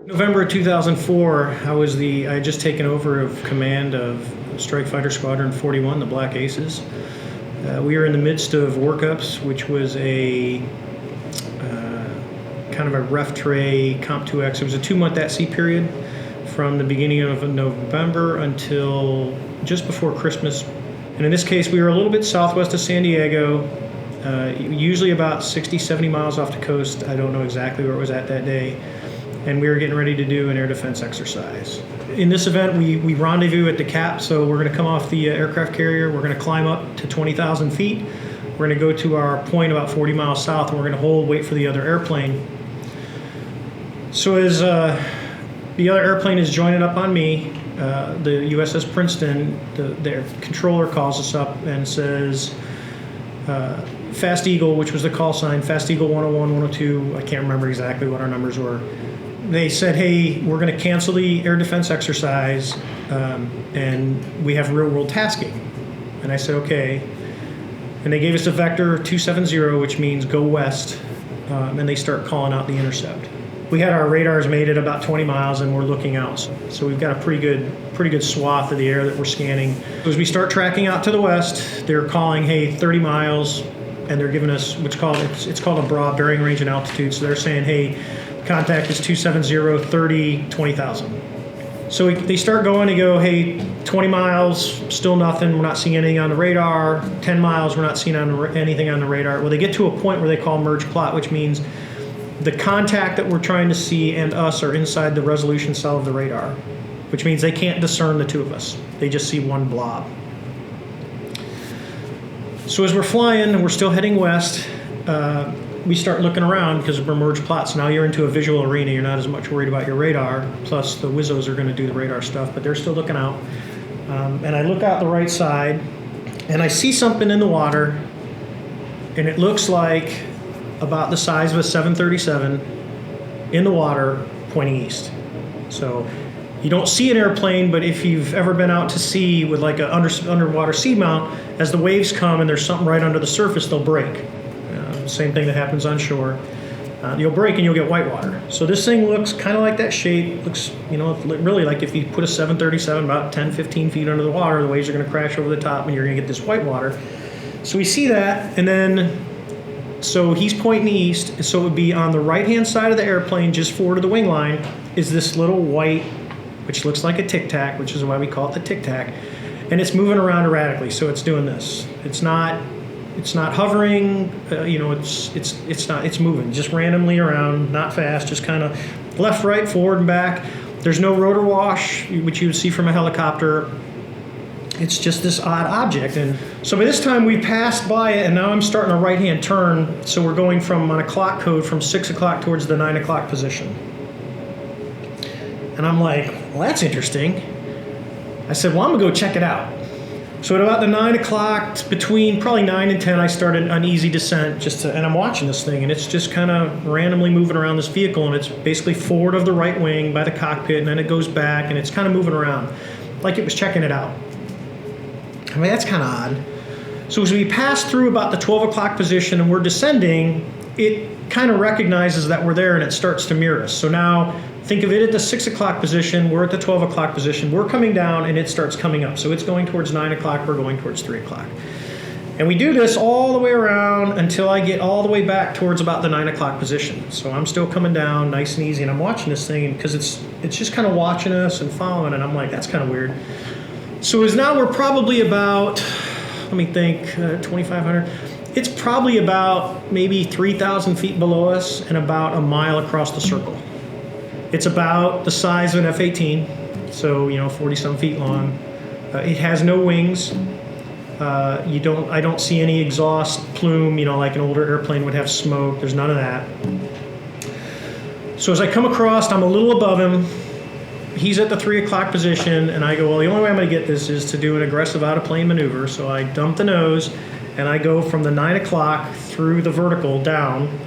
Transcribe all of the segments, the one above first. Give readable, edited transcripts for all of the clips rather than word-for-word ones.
November 2004, I had just taken over of command of Strike Fighter Squadron 41, the Black Aces. We were in the midst of workups, which was a kind of a ref tray Comp 2X. It was a 2-month at-sea period from the beginning of November until just before Christmas. And in this case, we were a little bit southwest of San Diego, usually about 60, 70 miles off the coast. I don't know exactly where it was at that day. And we were getting ready to do an air defense exercise. In this event, we rendezvous at the cap, so we're going to come off the aircraft carrier, we're going to climb up to 20,000 feet, we're going to go to our point about 40 miles south, and we're going to wait for the other airplane. So as the other airplane is joining up on me, the USS Princeton, their controller calls us up and says, Fast Eagle, which was the call sign, Fast Eagle 101, 102, I can't remember exactly what our numbers were. They said, hey, we're going to cancel the air defense exercise, and we have real-world tasking. And I said, okay. And they gave us a vector 270, which means go west, and they start calling out the intercept. We had our radars made at about 20 miles, and we're looking out. So we've got a pretty good swath of the air that we're scanning. As we start tracking out to the west, they're calling, hey, 30 miles, and they're giving us it's called a broad bearing range and altitude. So they're saying, hey, contact is 270, 30, 20,000. So they start going to go, hey, 20 miles, still nothing. We're not seeing anything on the radar. 10 miles, we're not seeing anything on the radar. Well, they get to a point where they call merge plot, which means the contact that we're trying to see and us are inside the resolution cell of the radar, which means they can't discern the two of us. They just see one blob. So as we're flying and we're still heading west, we start looking around because we're merged plots. Now you're into a visual arena. You're not as much worried about your radar. Plus the Wizzos are going to do the radar stuff, but they're still looking out. And I look out the right side, and I see something in the water, and it looks like about the size of a 737 in the water pointing east. So you don't see an airplane, but if you've ever been out to sea with like an underwater seamount, as the waves come and there's something right under the surface, they'll break. Same thing that happens on shore. You'll break and you'll get whitewater. So this thing looks kind of like that shape. Looks, really like if you put a 737 about 10, 15 feet under the water, the waves are going to crash over the top and you're going to get this whitewater. So we see that, and then, so he's pointing east, so it would be on the right-hand side of the airplane, just forward of the wing line, is this little white, which looks like a tic-tac, which is why we call it the tic-tac, and it's moving around erratically, so it's doing this. It's not hovering, it's moving just randomly around, not fast, just kind of left, right, forward, and back. There's no rotor wash, which you would see from a helicopter. It's just this odd object. And so by this time we passed by it, and now I'm starting a right-hand turn, so we're going from, on a clock code, from 6 o'clock towards the 9 o'clock position. And I'm like, well, that's interesting. I said, well, I'm gonna go check it out. So at about the 9 o'clock, between probably 9 and 10, I started an easy descent and I'm watching this thing, and it's just kind of randomly moving around this vehicle, and it's basically forward of the right wing by the cockpit, and then it goes back, and it's kind of moving around like it was checking it out. I mean, that's kind of odd. So as we pass through about the 12 o'clock position and we're descending, it kind of recognizes that we're there and it starts to mirror us. So now think of it at the 6 o'clock position, we're at the 12 o'clock position, we're coming down and it starts coming up. So it's going towards 9 o'clock, we're going towards 3 o'clock. And we do this all the way around until I get all the way back towards about the 9 o'clock position. So I'm still coming down nice and easy, and I'm watching this thing because it's just kind of watching us and following, and I'm like, that's kind of weird. So as now we're probably about, let me think, 2,500. It's probably about maybe 3,000 feet below us and about a mile across the circle. It's about the size of an F-18, so 40-some feet long. It has no wings. I don't see any exhaust plume, like an older airplane would have smoke. There's none of that. So as I come across, I'm a little above him. He's at the 3 o'clock position, and I go, well, the only way I'm going to get this is to do an aggressive out-of-plane maneuver. So I dump the nose, and I go from the 9 o'clock through the vertical down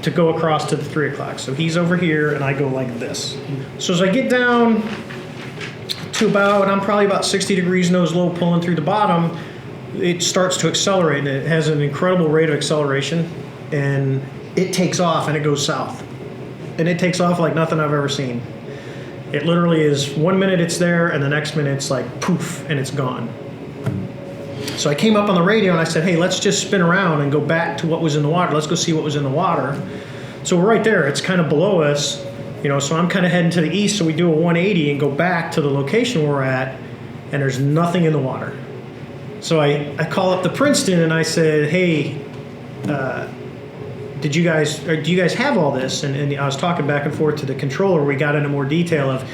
to go across to the 3 o'clock. So he's over here, and I go like this. So as I get down to I'm probably about 60 degrees nose low, pulling through the bottom, it starts to accelerate, and it has an incredible rate of acceleration, and it takes off, and it goes south. and it takes off like nothing I've ever seen. It literally is 1 minute it's there, and the next minute it's like poof, and it's gone. So I came up on the radio and I said, hey, let's just spin around and go back to what was in the water. Let's go see what was in the water. So we're right there. It's kind of below us, you know, so I'm kind of heading to the east. So we do a 180 and go back to the location we're at, and there's nothing in the water. So I call up the Princeton and I said, hey, do you guys have all this? And I was talking back and forth to the controller. We got into more detail of,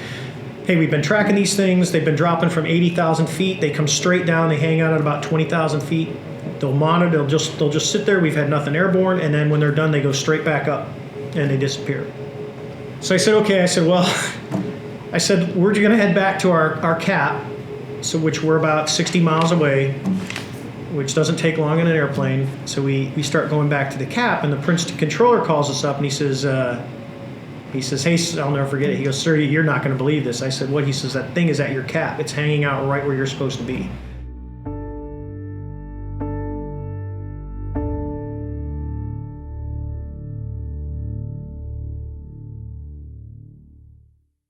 hey, we've been tracking these things. They've been dropping from 80,000 feet. They come straight down. They hang out at about 20,000 feet. They'll monitor. They'll just sit there. We've had nothing airborne. And then when they're done, they go straight back up and they disappear. So I said, okay. I said, well, we're going to head back to our cap, so which we're about 60 miles away, which doesn't take long in an airplane. So we start going back to the cap, and the Princeton controller calls us up, and he says, hey, I'll never forget it. He goes, sir, you're not going to believe this. I said, what? He says, that thing is at your cap. It's hanging out right where you're supposed to be.